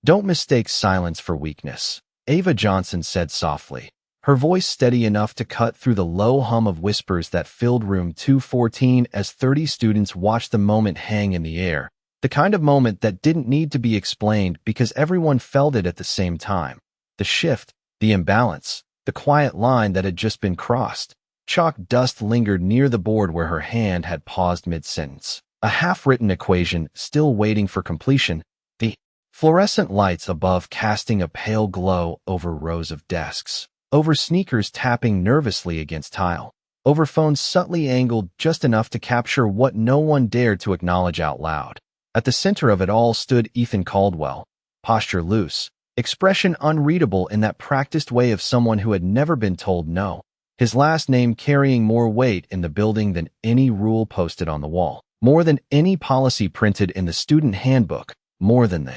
Don't mistake silence for weakness, Ava Johnson said softly, her voice steady enough to cut through the low hum of whispers that filled room 214 as 30 students watched the moment hang in the air, the kind of moment that didn't need to be explained because everyone felt it at the same time. The shift, the imbalance, the quiet line that had just been crossed. Chalk dust lingered near the board where her hand had paused mid-sentence. A half-written equation still waiting for completion, the fluorescent lights above casting a pale glow over rows of desks, over sneakers tapping nervously against tile, over phones subtly angled just enough to capture what no one dared to acknowledge out loud. At the center of it all stood Ethan Caldwell, posture loose, expression unreadable in that practiced way of someone who had never been told no, his last name carrying more weight in the building than any rule posted on the wall, more than any policy printed in the student handbook, more than the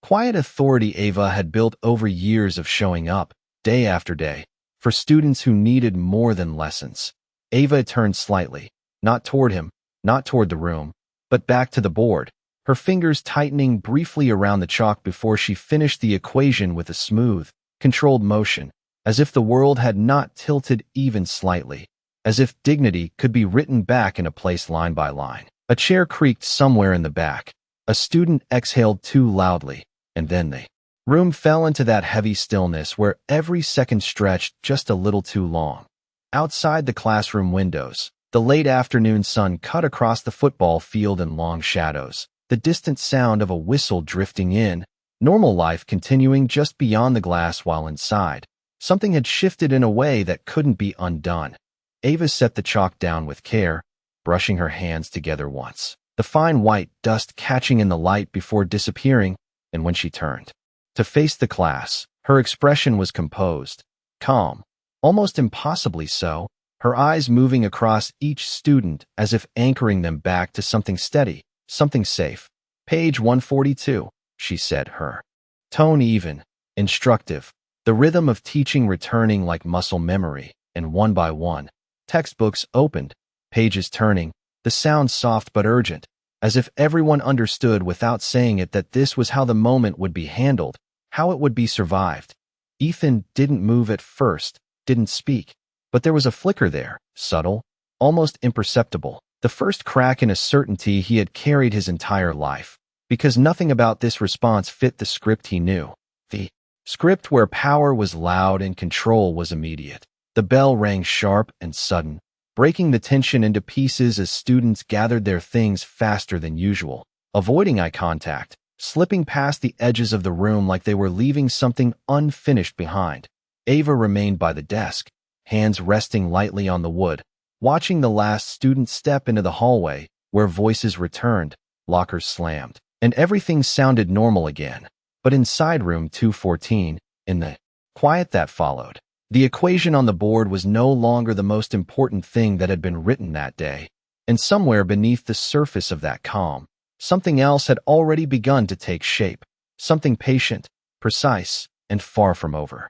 quiet authority Ava had built over years of showing up, day after day, for students who needed more than lessons. Ava turned slightly, not toward him, not toward the room, but back to the board, her fingers tightening briefly around the chalk before she finished the equation with a smooth, controlled motion, as if the world had not tilted even slightly, as if dignity could be written back into place line by line. A chair creaked somewhere in the back. A student exhaled too loudly, and then the room fell into that heavy stillness where every second stretched just a little too long. Outside the classroom windows, the late afternoon sun cut across the football field in long shadows, the distant sound of a whistle drifting in, normal life continuing just beyond the glass while inside. Something had shifted in a way that couldn't be undone. Ava set the chalk down with care, brushing her hands together once, the fine white dust catching in the light before disappearing, and when she turned to face the class, her expression was composed, calm, almost impossibly so, her eyes moving across each student as if anchoring them back to something steady, something safe. Page 142, she said, her tone even, instructive, the rhythm of teaching returning like muscle memory, and one by one, textbooks opened, pages turning, the sound soft but urgent, as if everyone understood without saying it that this was how the moment would be handled, how it would be survived. Ethan didn't move at first, didn't speak, but there was a flicker there, subtle, almost imperceptible, the first crack in a certainty he had carried his entire life, because nothing about this response fit the script he knew. The script where power was loud and control was immediate. The bell rang sharp and sudden, breaking the tension into pieces as students gathered their things faster than usual, avoiding eye contact, slipping past the edges of the room like they were leaving something unfinished behind. Ava remained by the desk, hands resting lightly on the wood, watching the last student step into the hallway, where voices returned, lockers slammed, and everything sounded normal again. But inside room 214, in the quiet that followed, the equation on the board was no longer the most important thing that had been written that day, and somewhere beneath the surface of that calm, something else had already begun to take shape, something patient, precise, and far from over.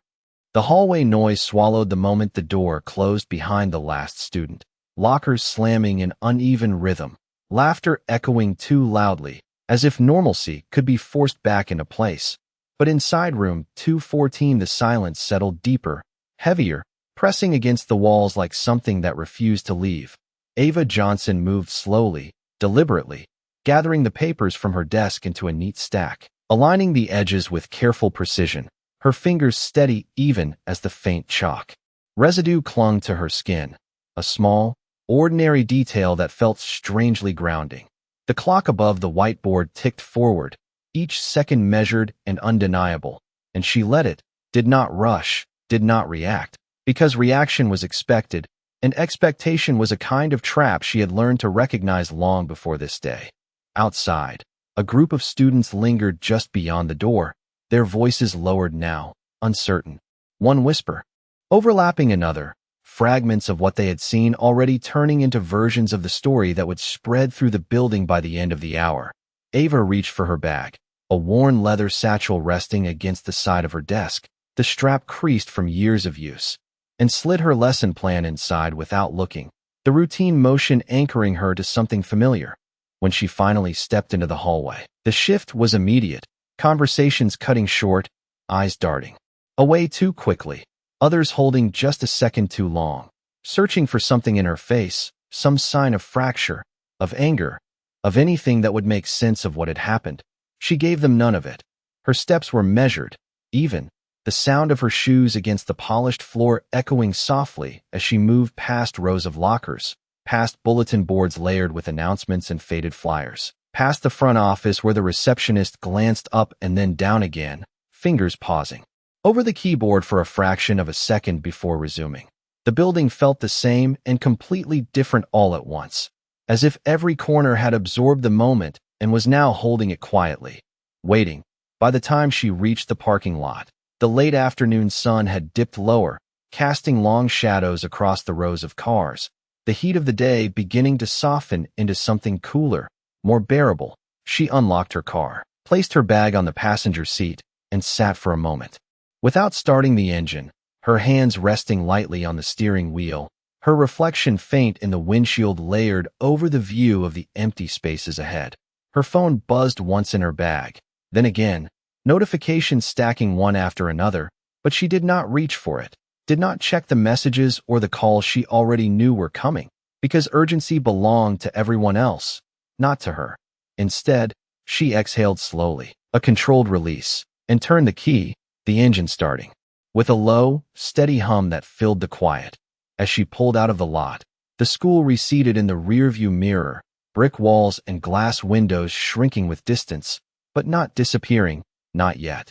The hallway noise swallowed the moment the door closed behind the last student, lockers slamming in uneven rhythm, laughter echoing too loudly, as if normalcy could be forced back into place. But inside room 214 the silence settled deeper, heavier, pressing against the walls like something that refused to leave. Ava Johnson moved slowly, deliberately, gathering the papers from her desk into a neat stack, aligning the edges with careful precision, her fingers steady even as the faint chalk residue clung to her skin, a small, ordinary detail that felt strangely grounding. The clock above the whiteboard ticked forward, each second measured and undeniable, and she let it, did not rush, did not react, because reaction was expected, and expectation was a kind of trap she had learned to recognize long before this day. Outside, a group of students lingered just beyond the door, their voices lowered now, uncertain. One whisper, overlapping another, fragments of what they had seen already turning into versions of the story that would spread through the building by the end of the hour. Ava reached for her bag, a worn leather satchel resting against the side of her desk, the strap creased from years of use, and slid her lesson plan inside without looking, the routine motion anchoring her to something familiar. When she finally stepped into the hallway, the shift was immediate. Conversations cutting short, eyes darting away too quickly, others holding just a second too long, searching for something in her face, some sign of fracture, of anger, of anything that would make sense of what had happened. She gave them none of it. Her steps were measured, even, the sound of her shoes against the polished floor echoing softly as she moved past rows of lockers, past bulletin boards layered with announcements and faded flyers, past the front office where the receptionist glanced up and then down again, fingers pausing over the keyboard for a fraction of a second before resuming. The building felt the same and completely different all at once, as if every corner had absorbed the moment and was now holding it quietly, waiting. By the time she reached the parking lot, the late afternoon sun had dipped lower, casting long shadows across the rows of cars, the heat of the day beginning to soften into something cooler, more bearable. She unlocked her car, placed her bag on the passenger seat, and sat for a moment. Without starting the engine, her hands resting lightly on the steering wheel, her reflection faint in the windshield layered over the view of the empty spaces ahead. Her phone buzzed once in her bag, then again, notifications stacking one after another, but she did not reach for it, did not check the messages or the calls she already knew were coming, because urgency belonged to everyone else, not to her. Instead, she exhaled slowly, a controlled release, and turned the key, the engine starting, with a low, steady hum that filled the quiet. As she pulled out of the lot, the school receded in the rearview mirror, brick walls and glass windows shrinking with distance, but not disappearing, not yet.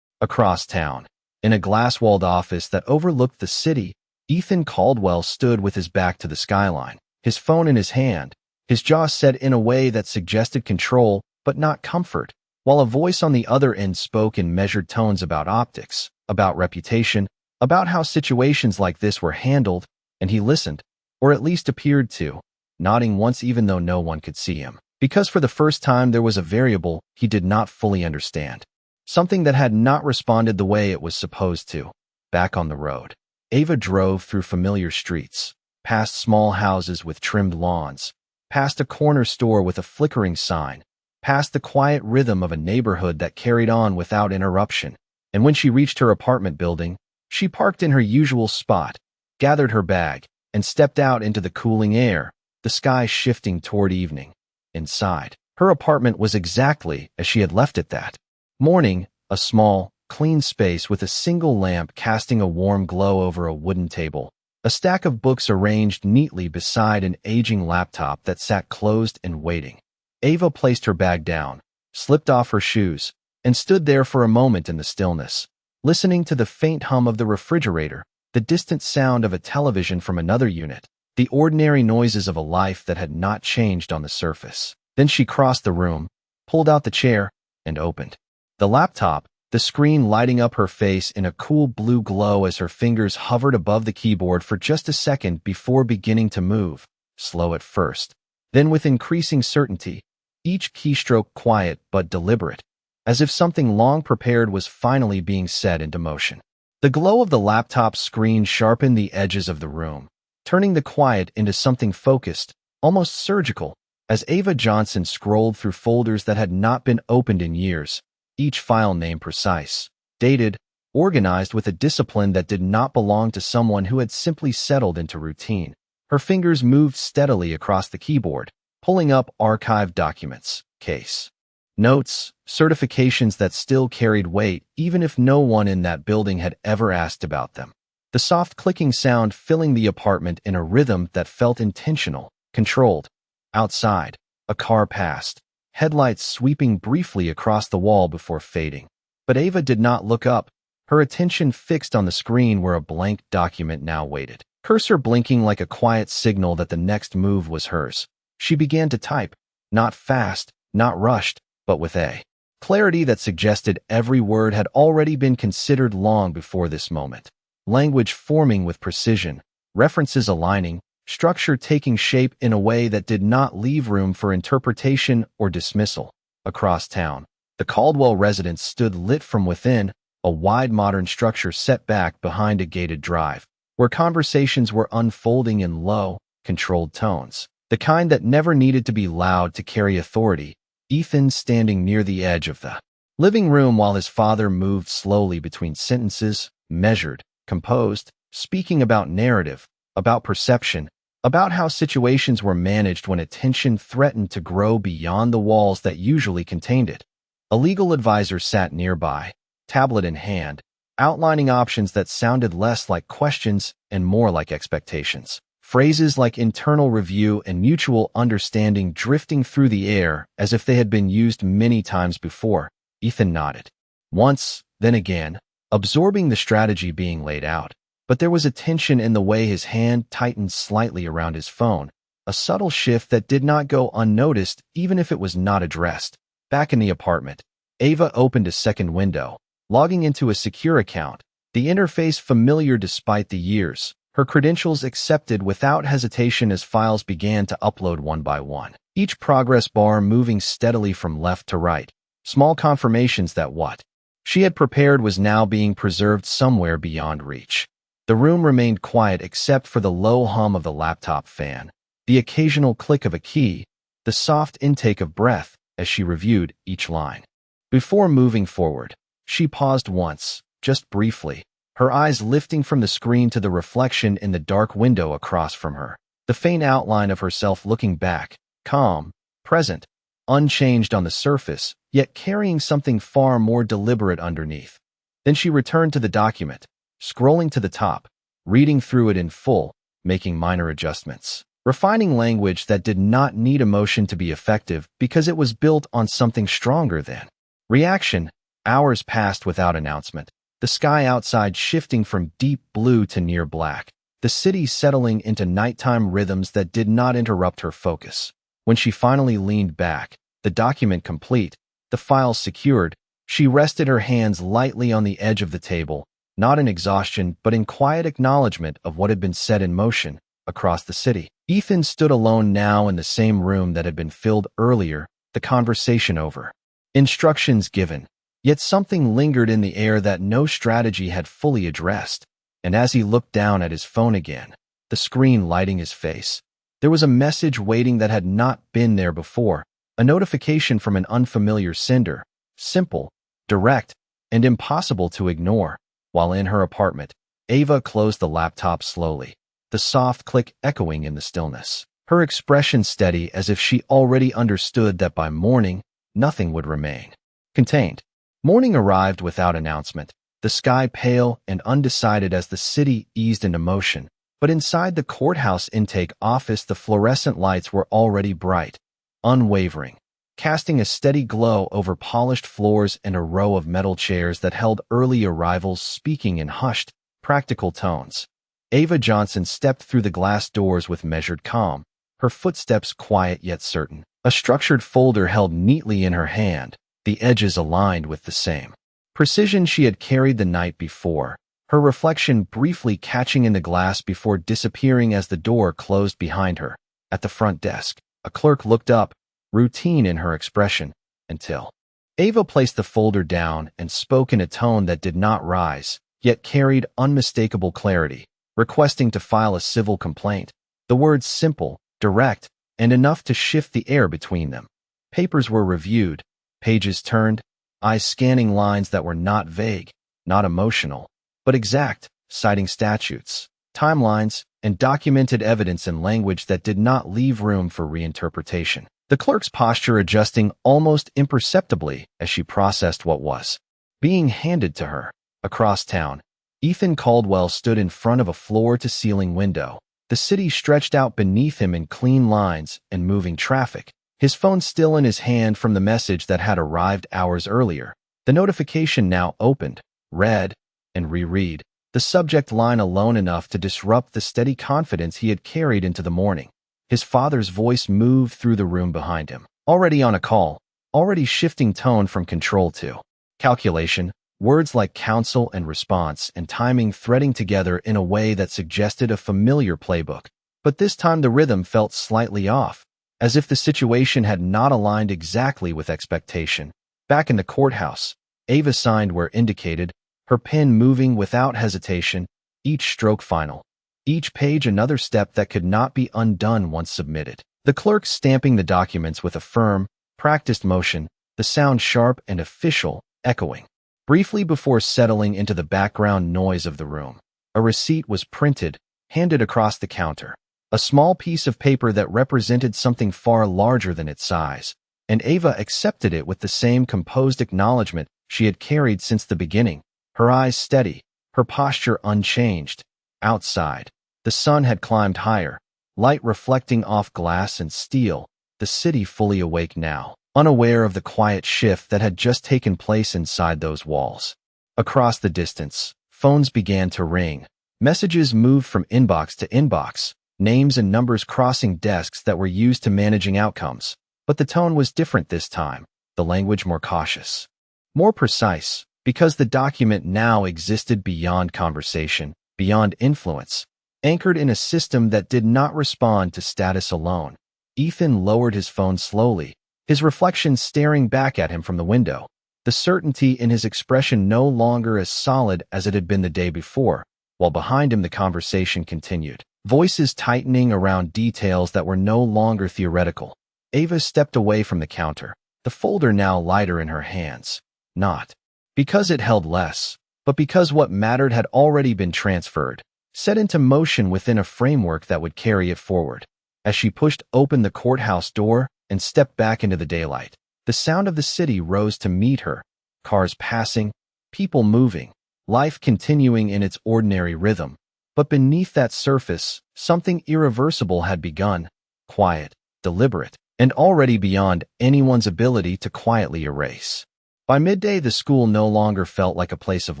Across town, in a glass-walled office that overlooked the city, Ethan Caldwell stood with his back to the skyline, his phone in his hand, his jaw set in a way that suggested control but not comfort, while a voice on the other end spoke in measured tones about optics, about reputation, about how situations like this were handled, and he listened, or at least appeared to, nodding once even though no one could see him, because for the first time there was a variable he did not fully understand, something that had not responded the way it was supposed to. Back on the road, Ava drove through familiar streets, past small houses with trimmed lawns, past a corner store with a flickering sign, past the quiet rhythm of a neighborhood that carried on without interruption. And when she reached her apartment building, she parked in her usual spot, gathered her bag, and stepped out into the cooling air, the sky shifting toward evening. Inside, her apartment was exactly as she had left it that morning, a small, clean space with a single lamp casting a warm glow over a wooden table, a stack of books arranged neatly beside an aging laptop that sat closed and waiting. Ava placed her bag down, slipped off her shoes, and stood there for a moment in the stillness, listening to the faint hum of the refrigerator, the distant sound of a television from another unit, the ordinary noises of a life that had not changed on the surface. Then she crossed the room, pulled out the chair, and opened the laptop, the screen lighting up her face in a cool blue glow as her fingers hovered above the keyboard for just a second before beginning to move, slow at first, then with increasing certainty, each keystroke quiet but deliberate, as if something long prepared was finally being set into motion. The glow of the laptop screen sharpened the edges of the room, turning the quiet into something focused, almost surgical, as Ava Johnson scrolled through folders that had not been opened in years, each file name precise, dated, organized with a discipline that did not belong to someone who had simply settled into routine. Her fingers moved steadily across the keyboard, pulling up archived documents, case notes, certifications that still carried weight even if no one in that building had ever asked about them. The soft clicking sound filling the apartment in a rhythm that felt intentional, controlled. Outside, a car passed, headlights sweeping briefly across the wall before fading. But Ava did not look up, her attention fixed on the screen where a blank document now waited, cursor blinking like a quiet signal that the next move was hers. She began to type, not fast, not rushed, but with a clarity that suggested every word had already been considered long before this moment. Language forming with precision, references aligning, structure taking shape in a way that did not leave room for interpretation or dismissal. Across town, the Caldwell residence stood lit from within, a wide modern structure set back behind a gated drive, where conversations were unfolding in low, controlled tones, the kind that never needed to be loud to carry authority. Ethan, standing near the edge of the living room while his father moved slowly between sentences, measured, composed, speaking about narrative, about perception, about how situations were managed when attention threatened to grow beyond the walls that usually contained it. A legal advisor sat nearby, tablet in hand, outlining options that sounded less like questions and more like expectations. Phrases like internal review and mutual understanding drifting through the air as if they had been used many times before. Ethan nodded. Once, then again, absorbing the strategy being laid out. But there was a tension in the way his hand tightened slightly around his phone, a subtle shift that did not go unnoticed even if it was not addressed. Back in the apartment, Ava opened a second window, logging into a secure account, the interface familiar despite the years, her credentials accepted without hesitation as files began to upload one by one, each progress bar moving steadily from left to right, small confirmations that what she had prepared was now being preserved somewhere beyond reach. The room remained quiet except for the low hum of the laptop fan, the occasional click of a key, the soft intake of breath as she reviewed each line. Before moving forward, she paused once, just briefly, her eyes lifting from the screen to the reflection in the dark window across from her, the faint outline of herself looking back, calm, present, unchanged on the surface, yet carrying something far more deliberate underneath. Then she returned to the document, scrolling to the top, reading through it in full, making minor adjustments, refining language that did not need emotion to be effective because it was built on something stronger than reaction. Hours passed without announcement, the sky outside shifting from deep blue to near black, the city settling into nighttime rhythms that did not interrupt her focus. When she finally leaned back, the document complete, the files secured, she rested her hands lightly on the edge of the table, not in exhaustion but in quiet acknowledgement of what had been set in motion across the city. Ethan stood alone now in the same room that had been filled earlier, the conversation over. Instructions given. Yet something lingered in the air that no strategy had fully addressed, and as he looked down at his phone again, the screen lighting his face, there was a message waiting that had not been there before, a notification from an unfamiliar sender, simple, direct, and impossible to ignore. While in her apartment, Ava closed the laptop slowly, the soft click echoing in the stillness, her expression steady as if she already understood that by morning, nothing would remain contained. Morning arrived without announcement, the sky pale and undecided as the city eased into motion, but inside the courthouse intake office the fluorescent lights were already bright, unwavering, casting a steady glow over polished floors and a row of metal chairs that held early arrivals speaking in hushed, practical tones. Ava Johnson stepped through the glass doors with measured calm, her footsteps quiet yet certain, a structured folder held neatly in her hand, the edges aligned with the same precision she had carried the night before, her reflection briefly catching in the glass before disappearing as the door closed behind her. At the front desk, a clerk looked up, routine in her expression, until Ava placed the folder down and spoke in a tone that did not rise, yet carried unmistakable clarity, requesting to file a civil complaint. The words simple, direct, and enough to shift the air between them. Papers were reviewed, pages turned, eyes scanning lines that were not vague, not emotional, but exact, citing statutes, timelines, and documented evidence in language that did not leave room for reinterpretation. The clerk's posture adjusting almost imperceptibly as she processed what was being handed to her. Across town, Ethan Caldwell stood in front of a floor-to-ceiling window. The city stretched out beneath him in clean lines and moving traffic, his phone still in his hand from the message that had arrived hours earlier. The notification now opened, read, and reread, the subject line alone enough to disrupt the steady confidence he had carried into the morning. His father's voice moved through the room behind him, already on a call, already shifting tone from control to calculation, words like counsel and response and timing threading together in a way that suggested a familiar playbook. But this time the rhythm felt slightly off, as if the situation had not aligned exactly with expectation. Back in the courthouse, Ava signed where indicated, her pen moving without hesitation, each stroke final, each page another step that could not be undone once submitted. The clerk stamping the documents with a firm, practiced motion, the sound sharp and official, echoing. Briefly before settling into the background noise of the room, a receipt was printed, handed across the counter. A small piece of paper that represented something far larger than its size, and Ava accepted it with the same composed acknowledgement she had carried since the beginning, her eyes steady, her posture unchanged. Outside, the sun had climbed higher, light reflecting off glass and steel, the city fully awake now, unaware of the quiet shift that had just taken place inside those walls. Across the distance, phones began to ring. Messages moved from inbox to inbox, names and numbers crossing desks that were used to managing outcomes. But the tone was different this time, the language more cautious, more precise, because the document now existed beyond conversation, beyond influence, anchored in a system that did not respond to status alone. Ethan lowered his phone slowly, his reflection staring back at him from the window, the certainty in his expression no longer as solid as it had been the day before, while behind him the conversation continued, voices tightening around details that were no longer theoretical. Ava stepped away from the counter, the folder now lighter in her hands, not because it held less, but because what mattered had already been transferred, set into motion within a framework that would carry it forward. As she pushed open the courthouse door and stepped back into the daylight, the sound of the city rose to meet her, cars passing, people moving, life continuing in its ordinary rhythm. But beneath that surface, something irreversible had begun, quiet, deliberate, and already beyond anyone's ability to quietly erase. By midday, the school no longer felt like a place of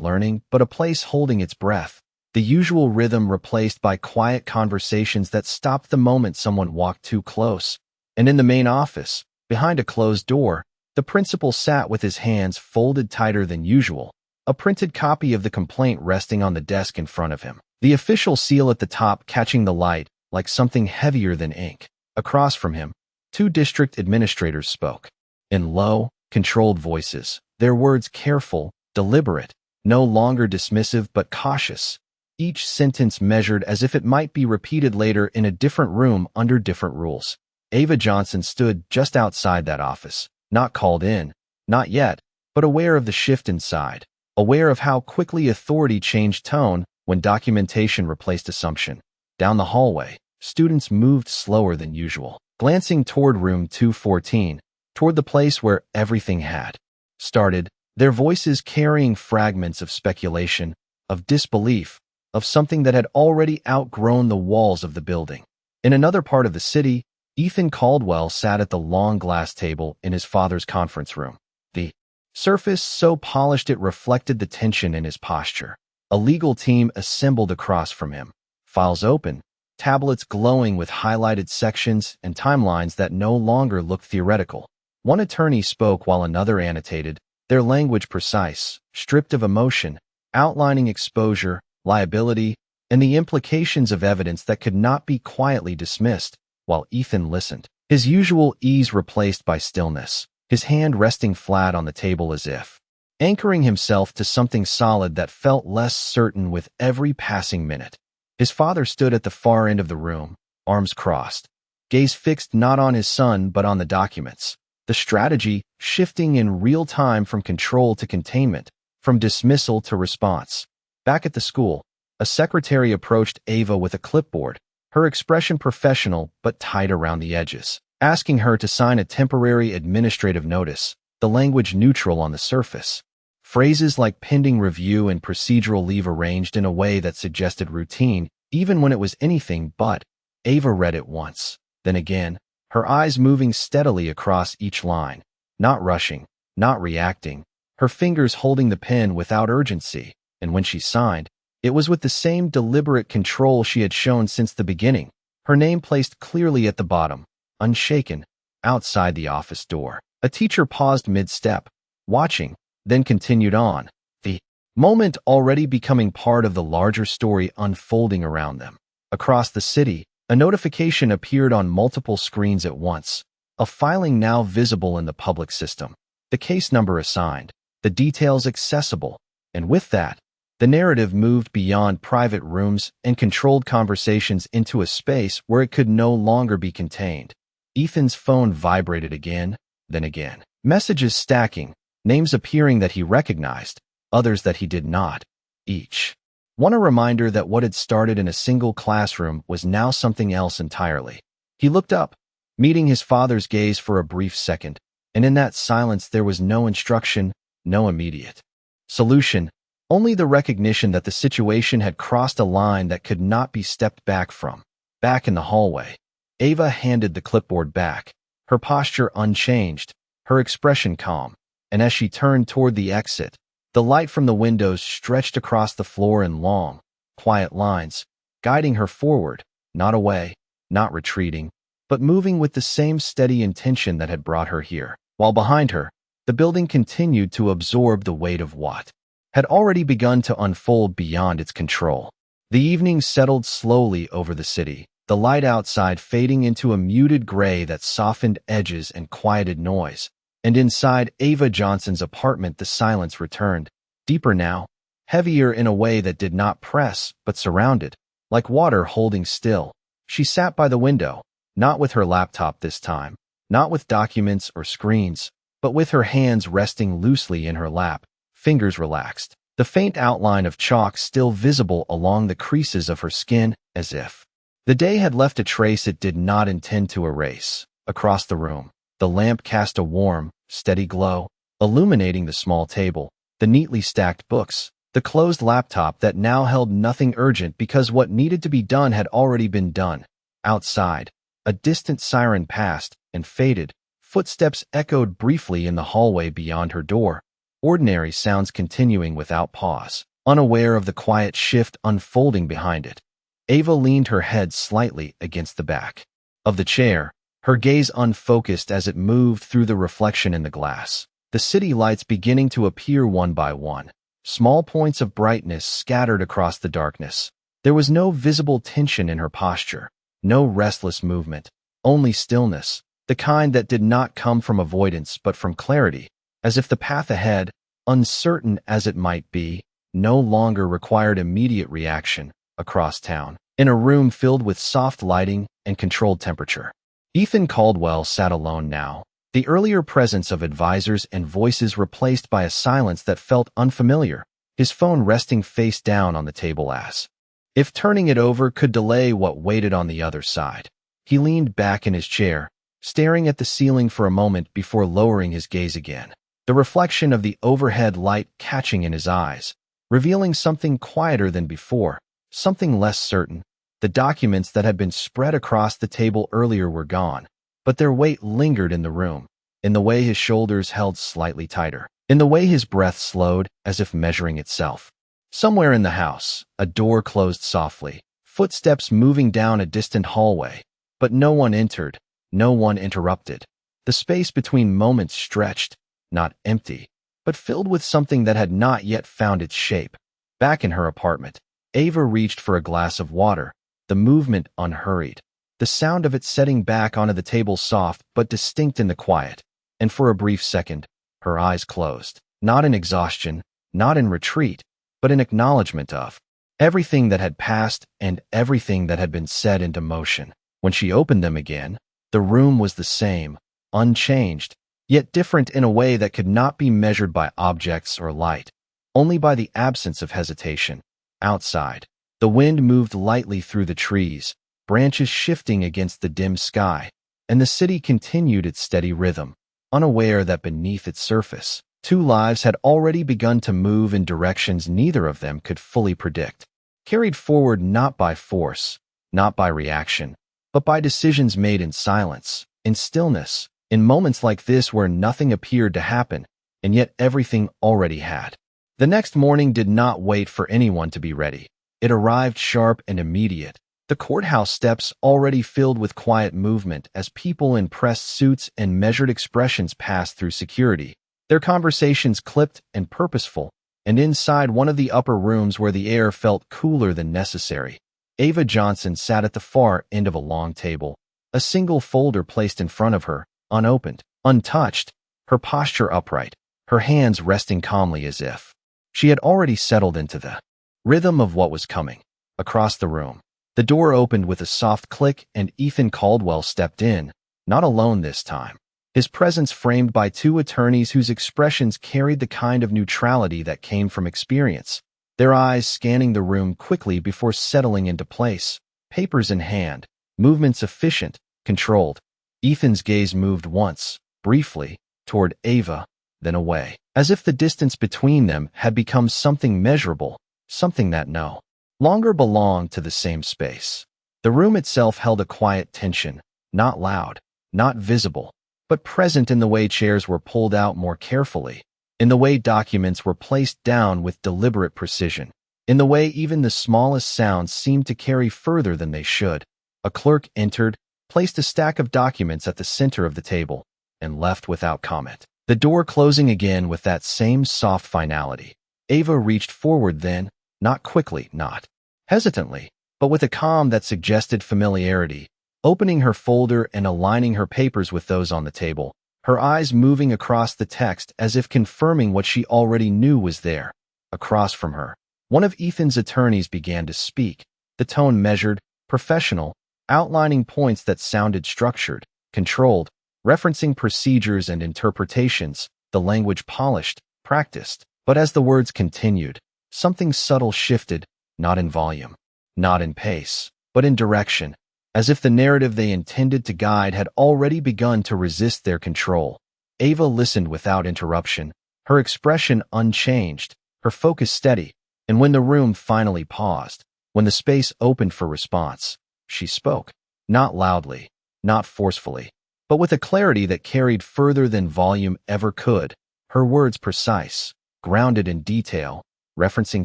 learning, but a place holding its breath, the usual rhythm replaced by quiet conversations that stopped the moment someone walked too close. And in the main office, behind a closed door, the principal sat with his hands folded tighter than usual, a printed copy of the complaint resting on the desk in front of him, the official seal at the top catching the light like something heavier than ink. Across from him, two district administrators spoke. In low, controlled voices, their words careful, deliberate, no longer dismissive but cautious, each sentence measured as if it might be repeated later in a different room under different rules. Ava Johnson stood just outside that office, not called in, not yet, but aware of the shift inside, aware of how quickly authority changed tone when documentation replaced assumption. Down the hallway, students moved slower than usual, glancing toward room 214, toward the place where everything had started, their voices carrying fragments of speculation, of disbelief, of something that had already outgrown the walls of the building. In another part of the city, Ethan Caldwell sat at the long glass table in his father's conference room. The surface so polished it reflected the tension in his posture. A legal team assembled across from him, files open, tablets glowing with highlighted sections and timelines that no longer looked theoretical. One attorney spoke while another annotated, their language precise, stripped of emotion, outlining exposure, liability, and the implications of evidence that could not be quietly dismissed, while Ethan listened, his usual ease replaced by stillness, his hand resting flat on the table as if anchoring himself to something solid that felt less certain with every passing minute. His father stood at the far end of the room, arms crossed, gaze fixed not on his son but on the documents, the strategy shifting in real time from control to containment, from dismissal to response. Back at the school, a secretary approached Ava with a clipboard, her expression professional but tight around the edges, asking her to sign a temporary administrative notice, the language neutral on the surface. Phrases like pending review and procedural leave arranged in a way that suggested routine, even when it was anything but. Ava read it once, then again, her eyes moving steadily across each line, not rushing, not reacting, her fingers holding the pen without urgency, and when she signed, it was with the same deliberate control she had shown since the beginning, her name placed clearly at the bottom, unshaken, outside the office door. A teacher paused mid-step, watching, then continued on, the moment already becoming part of the larger story unfolding around them. Across the city, a notification appeared on multiple screens at once, a filing now visible in the public system, the case number assigned, the details accessible, and with that, the narrative moved beyond private rooms and controlled conversations into a space where it could no longer be contained. Ethan's phone vibrated again, then again, Messages stacking, names appearing that he recognized, others that he did not. Each one a reminder that what had started in a single classroom was now something else entirely. He looked up, meeting his father's gaze for a brief second, and in that silence there was no instruction, no immediate solution, only the recognition that the situation had crossed a line that could not be stepped back from. Back in the hallway, Ava handed the clipboard back, her posture unchanged, her expression calm, and as she turned toward the exit, the light from the windows stretched across the floor in long, quiet lines, guiding her forward, not away, not retreating, but moving with the same steady intention that had brought her here. While behind her, the building continued to absorb the weight of what had already begun to unfold beyond its control. The evening settled slowly over the city, the light outside fading into a muted gray that softened edges and quieted noise. And inside Ava Johnson's apartment the silence returned, deeper now, heavier in a way that did not press, but surrounded, like water holding still. She sat by the window, not with her laptop this time, not with documents or screens, but with her hands resting loosely in her lap, fingers relaxed, the faint outline of chalk still visible along the creases of her skin, as if the day had left a trace it did not intend to erase. Across the room, the lamp cast a warm, steady glow, illuminating the small table, the neatly stacked books, the closed laptop that now held nothing urgent because what needed to be done had already been done. Outside, a distant siren passed and faded, footsteps echoed briefly in the hallway beyond her door, ordinary sounds continuing without pause, unaware of the quiet shift unfolding behind it. Ava leaned her head slightly against the back of the chair, her gaze unfocused as it moved through the reflection in the glass. The city lights beginning to appear one by one, small points of brightness scattered across the darkness. There was no visible tension in her posture, no restless movement, only stillness, the kind that did not come from avoidance but from clarity, as if the path ahead, uncertain as it might be, no longer required immediate reaction. Across town, in a room filled with soft lighting and controlled temperature, Ethan Caldwell sat alone now, the earlier presence of advisors and voices replaced by a silence that felt unfamiliar, his phone resting face down on the table as if turning it over could delay what waited on the other side. He leaned back in his chair, staring at the ceiling for a moment before lowering his gaze again, the reflection of the overhead light catching in his eyes, revealing something quieter than before, something less certain. The documents that had been spread across the table earlier were gone, but their weight lingered in the room, in the way his shoulders held slightly tighter, in the way his breath slowed as if measuring itself. Somewhere in the house, a door closed softly, footsteps moving down a distant hallway, but no one entered, no one interrupted. The space between moments stretched, not empty, but filled with something that had not yet found its shape. Back in her apartment, Ava reached for a glass of water, the movement unhurried, the sound of it setting back onto the table soft but distinct in the quiet, and for a brief second, her eyes closed, not in exhaustion, not in retreat, but in acknowledgement of everything that had passed and everything that had been set into motion. When she opened them again, the room was the same, unchanged, yet different in a way that could not be measured by objects or light, only by the absence of hesitation. Outside, the wind moved lightly through the trees, branches shifting against the dim sky, and the city continued its steady rhythm, unaware that beneath its surface, two lives had already begun to move in directions neither of them could fully predict, carried forward not by force, not by reaction, but by decisions made in silence, in stillness, in moments like this where nothing appeared to happen, and yet everything already had. The next morning did not wait for anyone to be ready. It arrived sharp and immediate, the courthouse steps already filled with quiet movement as people in pressed suits and measured expressions passed through security, their conversations clipped and purposeful, and inside one of the upper rooms where the air felt cooler than necessary, Ava Johnson sat at the far end of a long table, a single folder placed in front of her, unopened, untouched, her posture upright, her hands resting calmly as if she had already settled into the rhythm of what was coming. Across the room, the door opened with a soft click and Ethan Caldwell stepped in, not alone this time. his presence framed by two attorneys whose expressions carried the kind of neutrality that came from experience, their eyes scanning the room quickly before settling into place, papers in hand, movements efficient, controlled. Ethan's gaze moved once, briefly, toward Ava, then away, as if the distance between them had become something measurable, something that no longer belonged to the same space. The room itself held a quiet tension, not loud, not visible, but present in the way chairs were pulled out more carefully, in the way documents were placed down with deliberate precision, in the way even the smallest sounds seemed to carry further than they should. A clerk entered, placed a stack of documents at the center of the table, and left without comment, the door closing again with that same soft finality. Ava reached forward then, not quickly, not hesitantly, but with a calm that suggested familiarity, opening her folder and aligning her papers with those on the table, her eyes moving across the text as if confirming what she already knew was there. Across from her, one of Ethan's attorneys began to speak, the tone measured, professional, outlining points that sounded structured, controlled, referencing procedures and interpretations, the language polished, practiced. But as the words continued, something subtle shifted, not in volume, not in pace, but in direction, as if the narrative they intended to guide had already begun to resist their control. Ava listened without interruption, her expression unchanged, her focus steady, and when the room finally paused, when the space opened for response, she spoke, not loudly, not forcefully, but with a clarity that carried further than volume ever could, her words precise, grounded in detail, referencing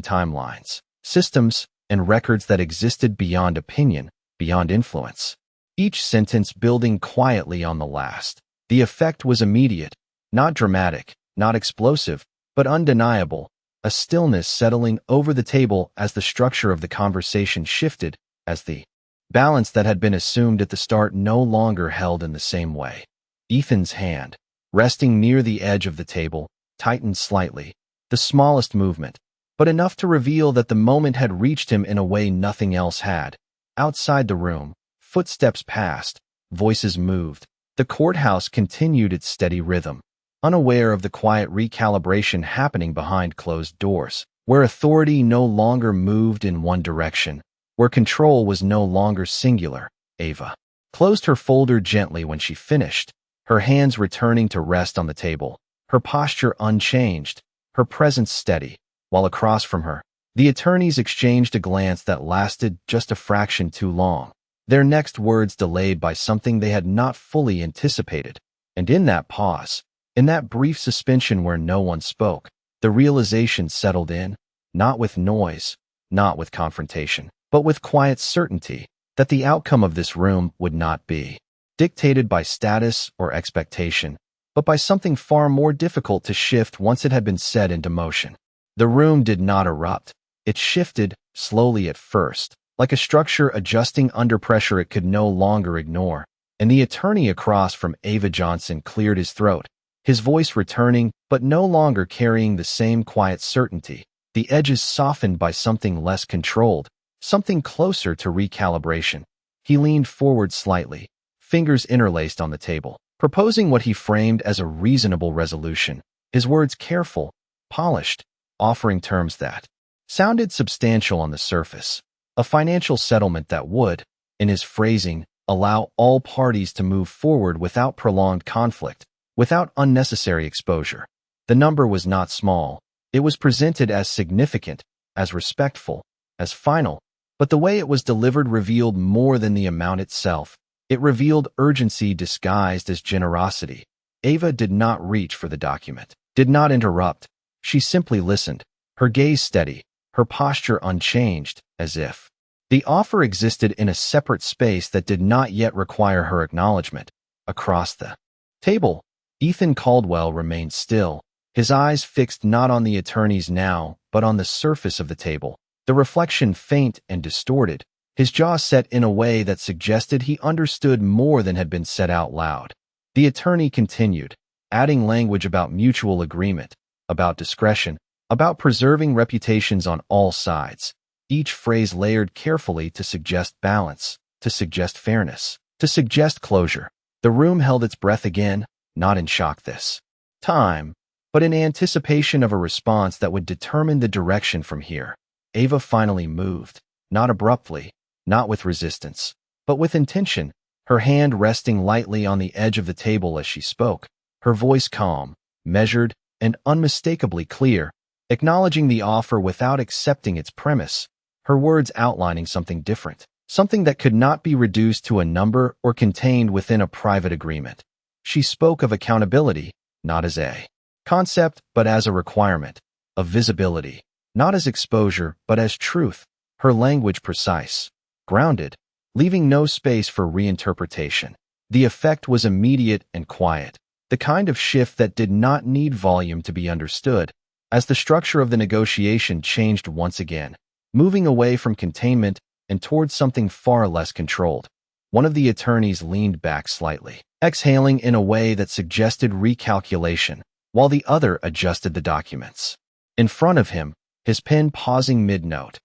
timelines, systems, and records that existed beyond opinion, beyond influence. Each sentence building quietly on the last. The effect was immediate, not dramatic, not explosive, but undeniable, a stillness settling over the table as the structure of the conversation shifted, as the balance that had been assumed at the start no longer held in the same way. Ethan's hand, resting near the edge of the table, tightened slightly, the smallest movement, but enough to reveal that the moment had reached him in a way nothing else had. Outside the room, footsteps passed, voices moved. The courthouse continued its steady rhythm, unaware of the quiet recalibration happening behind closed doors, where authority no longer moved in one direction, where control was no longer singular. Ava closed her folder gently when she finished, her hands returning to rest on the table, her posture unchanged, her presence steady, while across from her, the attorneys exchanged a glance that lasted just a fraction too long, their next words delayed by something they had not fully anticipated. And in that pause, in that brief suspension where no one spoke, the realization settled in, not with noise, not with confrontation, but with quiet certainty, that the outcome of this room would not be dictated by status or expectation, but by something far more difficult to shift once it had been set into motion. The room did not erupt. It shifted, slowly at first, like a structure adjusting under pressure it could no longer ignore, and the attorney across from Ava Johnson cleared his throat, his voice returning but no longer carrying the same quiet certainty, the edges softened by something less controlled, something closer to recalibration. He leaned forward slightly, fingers interlaced on the table, proposing what he framed as a reasonable resolution, his words careful, polished, offering terms that sounded substantial on the surface, a financial settlement that would, in his phrasing, allow all parties to move forward without prolonged conflict, without unnecessary exposure. The number was not small. It was presented as significant, as respectful, as final, but the way it was delivered revealed more than the amount itself. It revealed urgency disguised as generosity. Ava did not reach for the document, did not interrupt. She simply listened, her gaze steady, her posture unchanged, as if the offer existed in a separate space that did not yet require her acknowledgement. Across the table, Ethan Caldwell remained still, his eyes fixed not on the attorneys now, but on the surface of the table, the reflection faint and distorted, his jaw set in a way that suggested he understood more than had been said out loud. The attorney continued, adding language about mutual agreement, about discretion, about preserving reputations on all sides, each phrase layered carefully to suggest balance, to suggest fairness, to suggest closure. The room held its breath again, not in shock this time, but in anticipation of a response that would determine the direction from here. Ava finally moved, not abruptly, not with resistance, but with intention, her hand resting lightly on the edge of the table as she spoke, her voice calm, measured, and unmistakably clear, acknowledging the offer without accepting its premise, her words outlining something different, something that could not be reduced to a number or contained within a private agreement. She spoke of accountability, not as a concept, but as a requirement, of visibility, not as exposure, but as truth, her language precise, grounded, leaving no space for reinterpretation. The effect was immediate and quiet, the kind of shift that did not need volume to be understood, as the structure of the negotiation changed once again, moving away from containment and towards something far less controlled. One of the attorneys leaned back slightly, exhaling in a way that suggested recalculation, while the other adjusted the documents. In front of him, his pen pausing mid-note,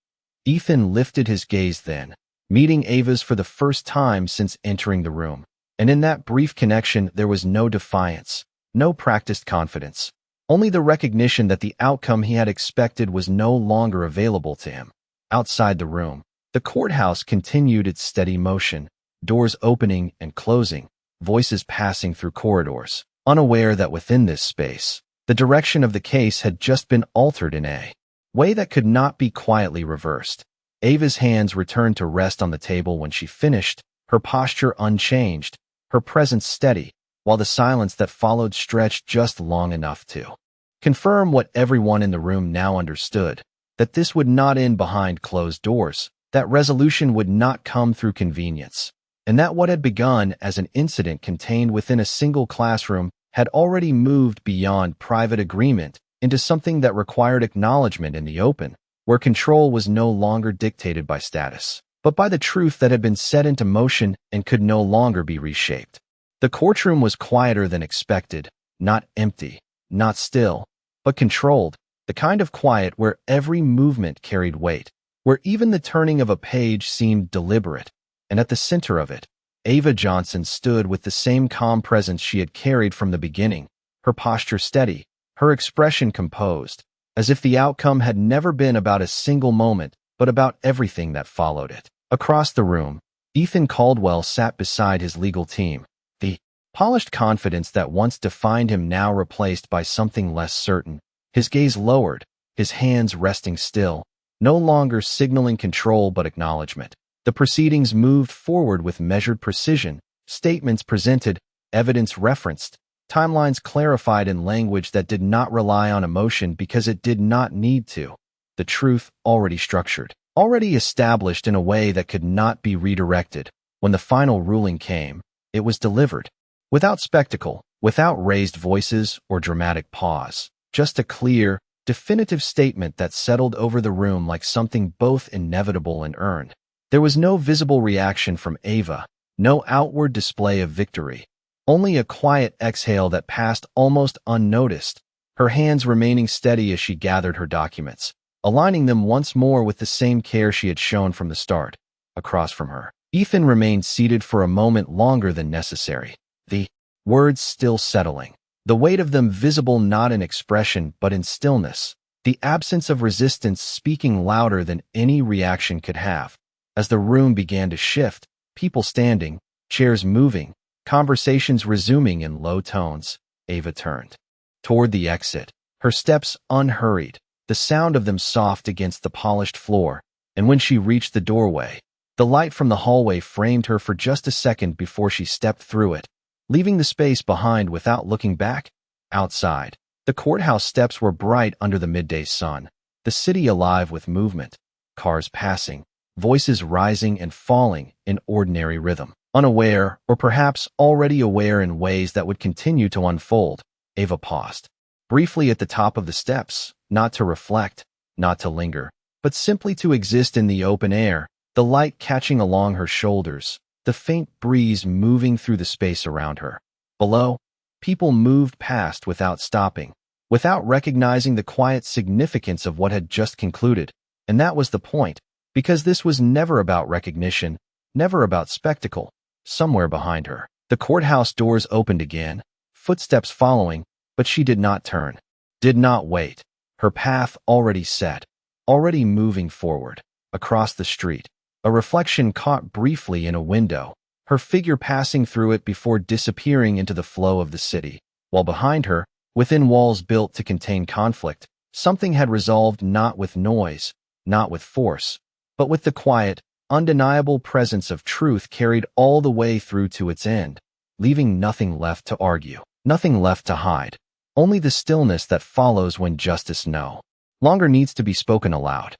Ethan lifted his gaze then, meeting Ava's for the first time since entering the room. And in that brief connection there was no defiance, no practiced confidence, only the recognition that the outcome he had expected was no longer available to him. Outside the room, the courthouse continued its steady motion, doors opening and closing, voices passing through corridors, unaware that within this space, the direction of the case had just been altered in a way that could not be quietly reversed. Ava's hands returned to rest on the table when she finished, her posture unchanged, her presence steady, while the silence that followed stretched just long enough to confirm what everyone in the room now understood, that this would not end behind closed doors, that resolution would not come through convenience, and that what had begun as an incident contained within a single classroom had already moved beyond private agreement into something that required acknowledgement in the open, where control was no longer dictated by status, but by the truth that had been set into motion and could no longer be reshaped. The courtroom was quieter than expected, not empty, not still, but controlled, the kind of quiet where every movement carried weight, where even the turning of a page seemed deliberate, and at the center of it, Ava Johnson stood with the same calm presence she had carried from the beginning, her posture steady, her expression composed, as if the outcome had never been about a single moment, but about everything that followed it. Across the room, Ethan Caldwell sat beside his legal team, the polished confidence that once defined him now replaced by something less certain, his gaze lowered, his hands resting still, no longer signaling control but acknowledgement. The proceedings moved forward with measured precision, statements presented, evidence referenced, timelines clarified in language that did not rely on emotion because it did not need to, the truth already structured, already established in a way that could not be redirected. When the final ruling came, it was delivered, without spectacle, without raised voices or dramatic pause, just a clear, definitive statement that settled over the room like something both inevitable and earned. There was no visible reaction from Ava, no outward display of victory, only a quiet exhale that passed almost unnoticed, her hands remaining steady as she gathered her documents, aligning them once more with the same care she had shown from the start. Across from her, Ethan remained seated for a moment longer than necessary, the words still settling, the weight of them visible not in expression but in stillness, the absence of resistance speaking louder than any reaction could have. As the room began to shift, people standing, chairs moving, conversations resuming in low tones, Ava turned toward the exit, her steps unhurried, the sound of them soft against the polished floor, and when she reached the doorway, the light from the hallway framed her for just a second before she stepped through it, leaving the space behind without looking back. Outside, the courthouse steps were bright under the midday sun, the city alive with movement, cars passing, voices rising and falling in ordinary rhythm. Unaware, or perhaps already aware in ways that would continue to unfold, Ava paused briefly at the top of the steps, not to reflect, not to linger, but simply to exist in the open air, the light catching along her shoulders, the faint breeze moving through the space around her. Below, people moved past without stopping, without recognizing the quiet significance of what had just concluded, and that was the point, because this was never about recognition, never about spectacle. Somewhere behind her, the courthouse doors opened again, footsteps following, but she did not turn, did not wait. Her path already set, already moving forward. Across the street, a reflection caught briefly in a window, her figure passing through it before disappearing into the flow of the city. While behind her, within walls built to contain conflict, something had resolved not with noise, not with force, but with the quiet, undeniable presence of truth carried all the way through to its end, leaving nothing left to argue, nothing left to hide, only the stillness that follows when justice no longer needs to be spoken aloud.